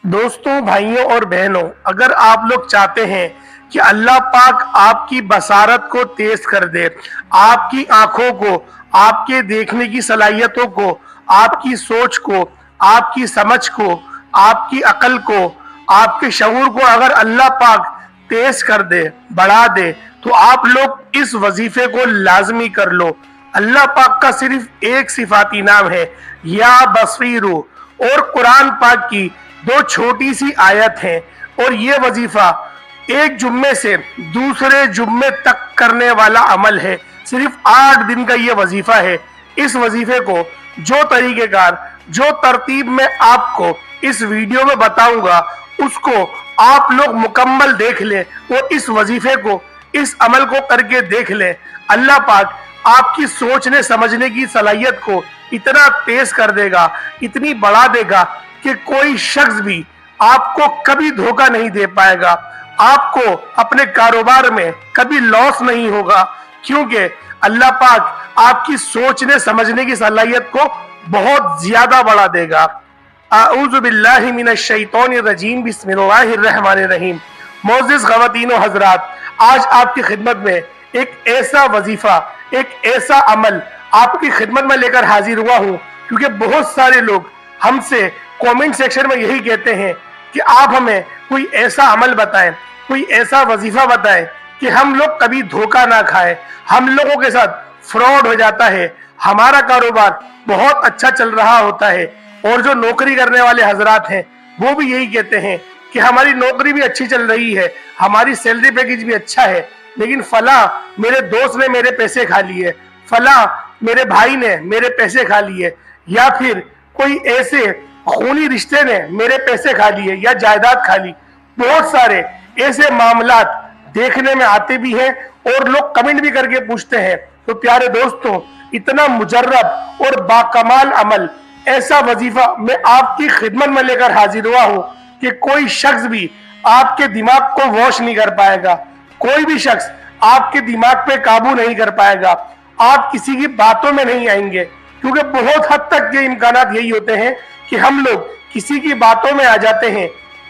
दोस्तों, भाइयों और बहनों, अगर आप लोग चाहते हैं कि अल्लाह पाक आपकी बसारत को तेज कर दे, आपकी आंखों को, आपके देखने की सलाहियतों को, आपकी सोच को, आपकी समझ को, आपकी अकल को, आपके शऊर को अगर अल्लाह पाक तेज कर दे, बढ़ा दे, तो आप लोग इस वजीफे को लाजमी कर लो। अल्लाह पाक का सिर्फ एक सिफाती नाम है, या बसीरू, और कुरान पाक की दो छोटी सी आयत है। और ये वजीफा एक जुम्मे से दूसरे जुम्मे तक करने वाला अमल है। सिर्फ 8 दिन का ये वजीफा है। इस वजीफे को जो तरीकेकार, जो तरतीब में आपको इस वीडियो में बताऊंगा, उसको आप लोग मुकम्मल देख लें और इस वजीफे को, इस अमल को करके देख लें। अल्लाह पाक आपकी सोचने समझने की सलाहियत को इतना तेज कर देगा, इतनी बढ़ा देगा कि कोई शख्स भी आपको कभी धोखा नहीं दे पाएगा। आपको अपने कारोबार में कभी लॉस नहीं होगा, क्योंकि अल्लाह पाक आपकी सोचने समझने की सलाहियत को बहुत ज्यादा बढ़ा देगा। आऊज़ु बिल्लाहि मिनश शैतानिर रजीम, बिस्मिल्लाहिर रहमानिर रहीम। मोअज़्ज़िज़ ख़वातीन व हज़रात, आज आपकी खिदमत में एक ऐसा वजीफा, एक ऐसा अमल आपकी खिदमत में लेकर हाजिर हुआ हूँ, क्योंकि बहुत सारे लोग हमसे कमेंट सेक्शन में यही कहते हैं कि आप हमें कोई ऐसा अमल बताएं, कोई ऐसा वजीफा बताएं कि हम लोग कभी धोखा ना खाएं। हम लोगों के साथ फ्रॉड हो जाता है, हमारा कारोबार बहुत अच्छा चल रहा होता है, और जो नौकरी करने वाले हजरात हैं वो भी यही कहते हैं कि हमारी नौकरी भी अच्छी चल रही है, हमारी सैलरी पैकेज भी अच्छा है, लेकिन फला मेरे दोस्त ने मेरे पैसे खा लिए, फला मेरे भाई ने मेरे पैसे खा लिए, या फिर कोई ऐसे खूनी रिश्ते ने मेरे पैसे खा लिए या जायदाद खा ली। बहुत सारे ऐसे मामलात देखने में आते भी हैं और लोग कमेंट भी करके पूछते हैं। तो प्यारे दोस्तों, इतना मुजर्रब और बाकमाल अमल, ऐसा वजीफा मैं आपकी खिदमत में लेकर हाजिर हुआ हूँ कि कोई शख्स भी आपके दिमाग को वॉश नहीं कर पाएगा, कोई भी शख्स आपके दिमाग पे काबू नहीं कर पाएगा, आप किसी की बातों में नहीं आएंगे। क्योंकि बहुत हद तक ये इम्कानात यही होते हैं कि हम लोग किसी की बातों में आ जाते हैं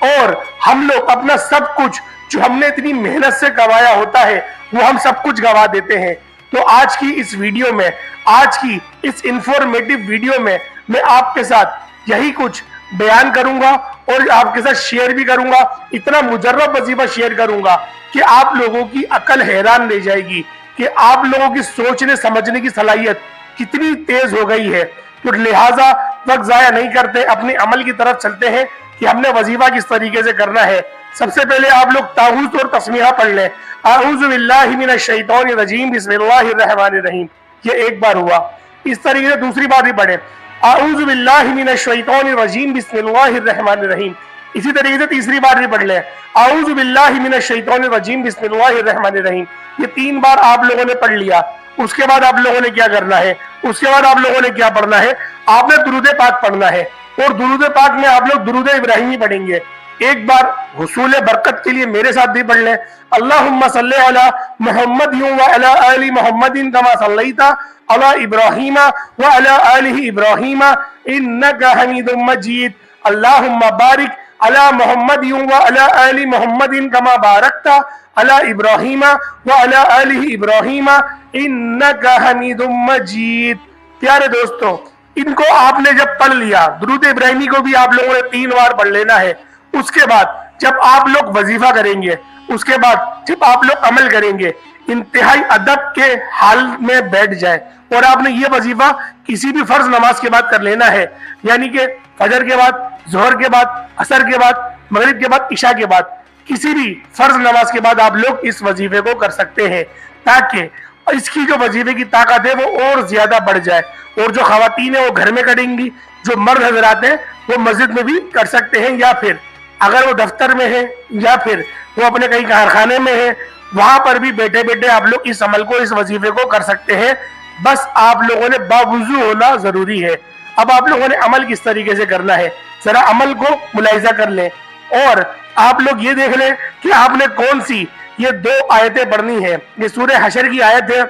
और हम लोग अपना सब कुछ जो हमने इतनी मेहनत से कमाया होता है वो हम सब कुछ गवा देते हैं। तो आज की इस वीडियो में, आज की इस इंफॉर्मेटिव वीडियो में मैं आपके साथ यही कुछ बयान करूंगा और आपके साथ शेयर भी करूंगा। इतना मुजर्रब वजीफा शेयर करूंगा कि आप लोगों की अकल हैरान रह जाएगी कि आप लोगों की सोचने समझने की सलाहियत कितनी तेज हो गई है। तो लिहाजा वक्त जाया नहीं करते, अपने अमल की तरफ चलते हैं कि हमने वजीफा किस तरीके से करना है। सबसे पहले आप लोग ताऊज़ और तस्मीहा पढ़ लें। आऊज़ु बिल्लाहि मिनश शैतानिर रजीम, बिस्मिल्लाहिर रहमानिर रहीम। ये एक बार हुआ। इस तरीके से दूसरी बार भी पढ़े, आऊज़ु बिल्लाहि मिनश शैतानिर रजीम, बिस्मिल्लाहिर रहमानिर रहीम। इसी तरीके से तीसरी बार भी पढ़ लें, आऊज़ु बिल्लाहि मिनश शैतानिर रजीम, बिस्मिल्लाहिर रहमानिर रहीम। ये 3 बार आप लोगों ने पढ़ लिया। उसके बाद आप लोगों ने क्या करना है, उसके बाद आप लोगों ने क्या पढ़ना है, आपने दुरूद पाक पढ़ना है। और दुरूद पाक में आप लोग दुरूद इब्राहिमी पढ़ेंगे। एक बार हुसूल बरकत के लिए मेरे साथ भी पढ़ लें, अल्लाहुम्मा सल्ली अला मुहम्मद व अला आलि मुहम्मदिन कमा सल्लैता अला इब्राहीम व अला आलि इब्राहीम इन्नका हमीदुम मजीद। अल्लाहुम्मा बारिक अला मुहम्मद व अला आलि मुहम्मदिन कमा बारकता अला इब्राहीम व अला आलि इब्राहीम इन्नका हमीदुम मजीद। प्यारे दोस्तों, इनको आपने जब पढ़ लिया, दुरूद इब्राहिमी को भी आप लोगों ने 3 बार पढ़ लेना है। उसके बाद जब आप लोग वजीफा करेंगे, उसके बाद जब आप लोग अमल करेंगे, इंतहाई अदब के हाल में बैठ जाए। और आपने ये वजीफा किसी भी फर्ज नमाज के बाद कर लेना है, यानी कि फजर के बाद, जोहर के बाद, असर के बाद, मगरिब के बाद, इशा के बाद, किसी भी फर्ज नमाज के बाद आप लोग इस वजीफे को कर सकते हैं, ताकि इसकी जो वजीफे की ताकत है वो और ज्यादा बढ़ जाए। और जो खवातीन है वो घर में करेंगी, जो मर्द हजरात हैं वो मस्जिद में भी कर सकते हैं, या फिर अगर वो दफ्तर में है या फिर वो अपने कहीं कारखाने में है, वहां पर भी बैठे बैठे आप लोग इस अमल को, इस वजीफे को कर सकते हैं। बस आप लोगों ने बावुजू होना जरूरी है। अब आप लोगों ने अमल किस तरीके से करना है, जरा अमल को मुलाहिजा कर लें और आप लोग ये देख लें कि आपने कौन सी ये 2 आयतें पढ़नी है। ये सूरह हशर की आयत है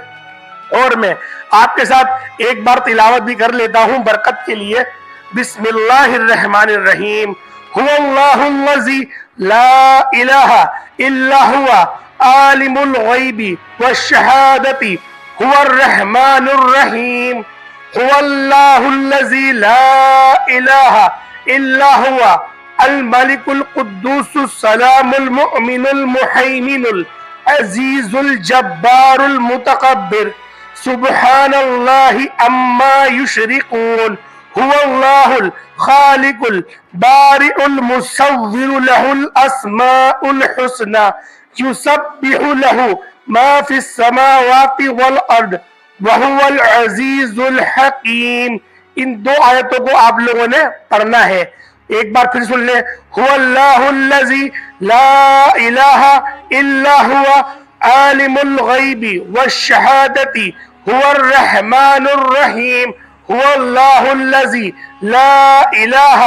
और मैं आपके साथ एक बार तिलावत भी कर लेता हूं बरकत के लिए। बिस्मिल्लाहिर्रहमानिर्रहीम। هو الله الذي لا إله إلا هو عالم الغيب والشهادة هو الرحمن الرحيم. هو الله الذي لا إله إلا هو الملك القدوس السلام المؤمن المهيمن العزيز الجبار المتكبر سبحان الله عما يشركون. هو الله الخالق البارئ المصور له الأسماء الحسنى يسبح له ما في السماوات والأرض وهو العزیز الحکیم. ان دو آیتوں کو آپ لوگوں نے پڑھنا ہے. ایک بار پھر سن لیں. هو اللہ الذی لا الہ الا هو عالم الغیب والشہادۃ هو الرحمن الرحیم. هو اللہ الذی لا الہ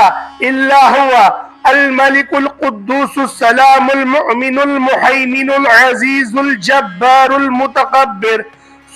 الا هو الملك القدوس السلام المؤمن المهيمن العزيز الجبار المتكبر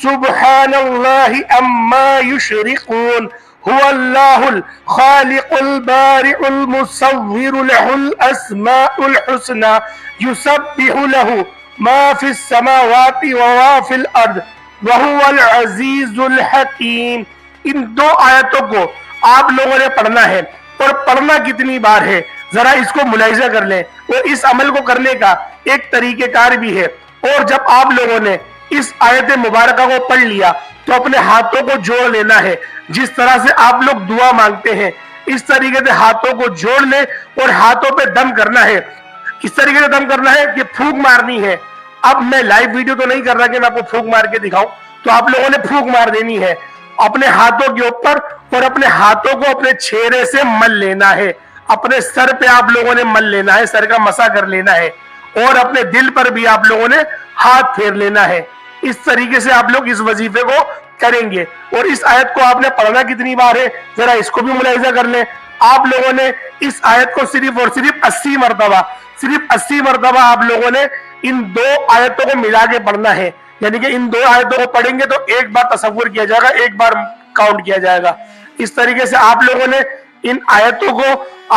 سبحان الله عما يشركون. هو الله الخالق البارئ المصور له الأسماء الحسنى يسبح له ما في السماوات وما في الأرض وهو العزيز الحكيم. ان دو آیتوں کو آپ لوگوں نے پڑھنا ہے. اور پڑھنا کتنی بار ہے ذرا اس کو ملاحظہ کر لیں. اور اس عمل کو کرنے کا ایک طریقہ کار بھی ہے. اور جب آپ لوگوں نے اس آیت مبارکہ کو پڑھ لیا تو اپنے ہاتھوں کو جوڑ لینا ہے. جس طرح سے آپ لوگ دعا مانگتے ہیں اس طریقے سے ہاتھوں کو جوڑ لیں اور ہاتھوں پہ دم کرنا ہے. کس طریقے سے دم کرنا ہے کہ پھونک مارنی ہے. اب میں لائیو ویڈیو تو نہیں کر رہا کہ میں آپ کو پھونک مار کے دکھاؤں, تو آپ لوگوں نے پھونک مار دینی ہے اپنے ہاتھوں کے اوپر اور اپنے ہاتھوں کو اپنے چہرے سے مل لینا ہے. اپنے سر پہ آپ لوگوں نے مل لینا ہے, سر کا مسا کر لینا ہے. اور اپنے دل پر بھی آپ لوگوں نے ہاتھ پھیر لینا ہے. اس طریقے سے آپ لوگ اس وظیفے کو کریں گے. اور اس آیت کو آپ نے پڑھنا کتنی بار ہے ذرا اس کو بھی ملاحظہ کر لیں. آپ لوگوں نے اس آیت کو صرف اور صرف 80 مرتبہ آپ لوگوں نے ان دو آیتوں کو ملا کے پڑھنا ہے. یعنی کہ ان دو آیتوں کو پڑھیں گے تو ایک بار تصور کیا جائے گا, ایک بار کاؤنٹ کیا جائے گا. اس طریقے سے آپ لوگوں نے ان آیتوں کو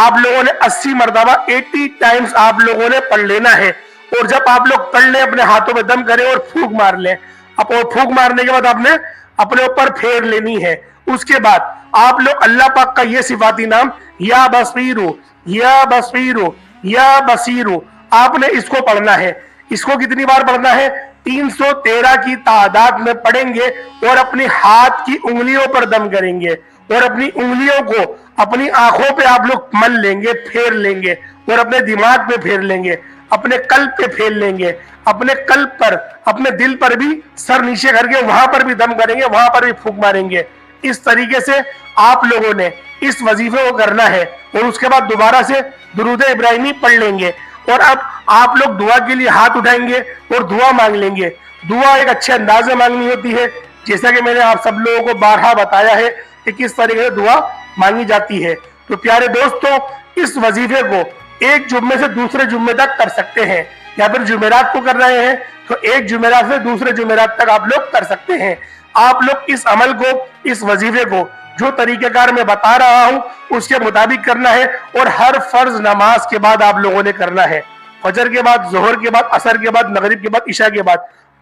آپ لوگوں نے 80 مرتبہ 80 ٹائمز آپ لوگوں نے پڑھ لینا ہے. اور جب آپ لوگ پڑھ لیں اپنے ہاتھوں میں دم کریں اور پھونک مار لیں. اب پھونک مارنے کے بعد آپ نے اپنے اوپر پھیر لینی ہے. اس کے بعد آپ لوگ اللہ پاک کا یہ صفاتی نام یا بصیرو یا بصیرو یا بصیرو آپ نے اس کو پڑھنا ہے. اس کو کتنی بار پڑھنا ہے 313 کی تعداد میں پڑھیں گے. اور اپنی ہاتھ کی انگلیوں پر دم کریں گے اور اپنی انگلیوں کو اپنی آنکھوں پہ آپ لوگ مل لیں گے, پھیر لیں گے. اور اپنے دماغ پہ پھیر لیں گے, اپنے قلب پہ پھیر لیں گے, اپنے قلب پر اپنے دل پر بھی سر نیچے کر کے وہاں پر بھی دم کریں گے, وہاں پر بھی پھونک ماریں گے. اس طریقے سے آپ لوگوں نے اس وظیفے کو کرنا ہے. اور اس کے بعد دوبارہ سے درود ابراہیمی پڑھ لیں گے. اور اب آپ لوگ دعا کے لیے ہاتھ اٹھائیں گے اور دعا مانگ لیں گے. دعا ایک اچھے انداز میں مانگنی ہوتی ہے, جیسا کہ میں نے آپ سب لوگوں کو بارہا بتایا ہے کہ کس طریقے سے دعا مانگی جاتی ہے. تو پیارے دوستوں, اس وظیفے کو ایک جمعے سے دوسرے جمعے تک کر سکتے ہیں, یا پھر جمعرات کو کر رہے ہیں تو ایک جمعرات سے دوسرے جمعرات تک آپ لوگ کر سکتے ہیں. آپ لوگ اس عمل کو, اس وظیفے کو جو طریقہ کار میں بتا رہا ہوں اس کے مطابق کرنا ہے. اور ہر فرض نماز کے بعد آپ لوگوں نے کرنا ہے. فجر کے بعد, ظہر کے بعد, عصر کے بعد, مغرب کے بعد, عشاء کے بعد,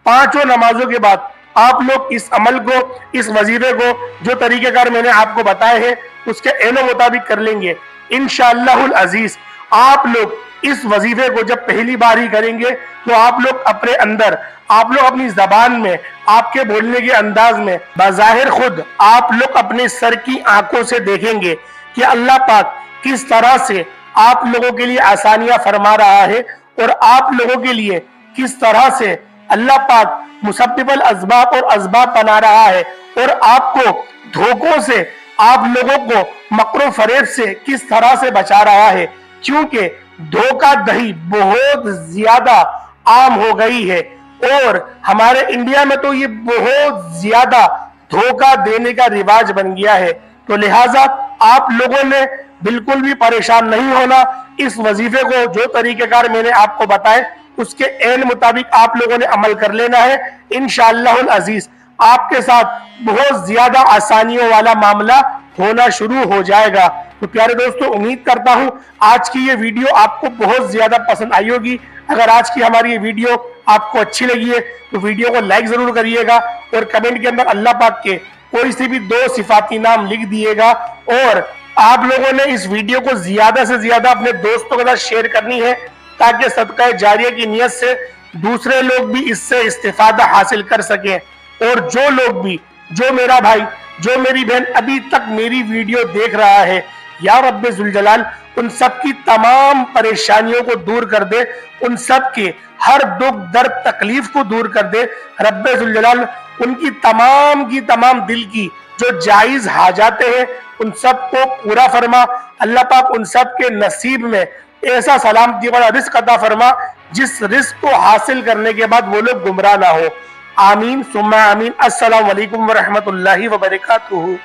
پانچوں نمازوں کے بعد آپ لوگ اس عمل کو, اس وظیفے کو جو طریقہ کار میں نے آپ کو بتائے ہیں اس کے عین و مطابق کر لیں گے انشاءاللہ العزیز. آپ لوگ اس وظیفے کو جب پہلی بار ہی کریں گے تو آپ لوگ اپنے اندر, آپ لوگ اپنی زبان میں, آپ کے بولنے کے انداز میں بظاہر خود آپ لوگ اپنے سر کی آنکھوں سے دیکھیں گے کہ اللہ پاک کس طرح سے آپ لوگوں کے لیے آسانیاں فرما رہا ہے, اور آپ لوگوں کے لیے کس طرح سے اللہ پاک مسبب الاسباب اور اسباب بنا رہا ہے, اور آپ کو دھوکوں سے, آپ لوگوں کو مکر و فریب سے کس طرح سے بچا رہا ہے. کیونکہ دھوکہ دہی بہت زیادہ عام ہو گئی ہے, اور ہمارے انڈیا میں تو یہ بہت زیادہ دھوکہ دینے کا رواج بن گیا ہے. تو لہٰذا آپ لوگوں نے بالکل بھی پریشان نہیں ہونا. اس وظیفے کو جو طریقہ کار میں نے آپ کو بتائے اس کے عین مطابق آپ لوگوں نے عمل کر لینا ہے. انشاءاللہ العزیز آپ کے ساتھ بہت زیادہ آسانیوں والا معاملہ ہونا شروع ہو جائے گا. تو پیارے دوستوں उम्मीद करता हूं आज की ये वीडियो आपको बहुत ज्यादा पसंद आई होगी। अगर आज की हमारी ये वीडियो आपको अच्छी लगी है तो वीडियो को लाइक जरूर करिएगा और कमेंट के अंदर अल्लाह पाक के कोई से भी 2 सिफाती नाम लिख दिएगा। और आप लोगों ने इस वीडियो को ज्यादा से ज्यादा अपने दोस्तों के साथ शेयर करनी है ताकि सदका जारिया की नियत से दूसरे लोग भी इससे इस्तिफादा हासिल कर सकें। और जो लोग भी, जो मेरा भाई, जो मेरी बहन अभी तक मेरी वीडियो देख रहा है, या रब्बे जुल जलाल उन सब की तमाम परेशानियों को दूर कर दे, उन सब के हर दुख दर्द तकलीफ को दूर कर दे रब्बे जुल जलाल। उनकी तमाम दिल की जो जायज हाजाते हैं उन सब को पूरा फरमा। अल्लाह पाक उन सब के नसीब में ऐसा सलामती वाला रिस्क अता फरमा जिस रिस्क को हासिल करने के बाद वो लोग गुमराह ना हो। आमीन सुम्मा आमीन। अस्सलाम वालेकुम व रहमतुल्लाहि व बरकातुहू।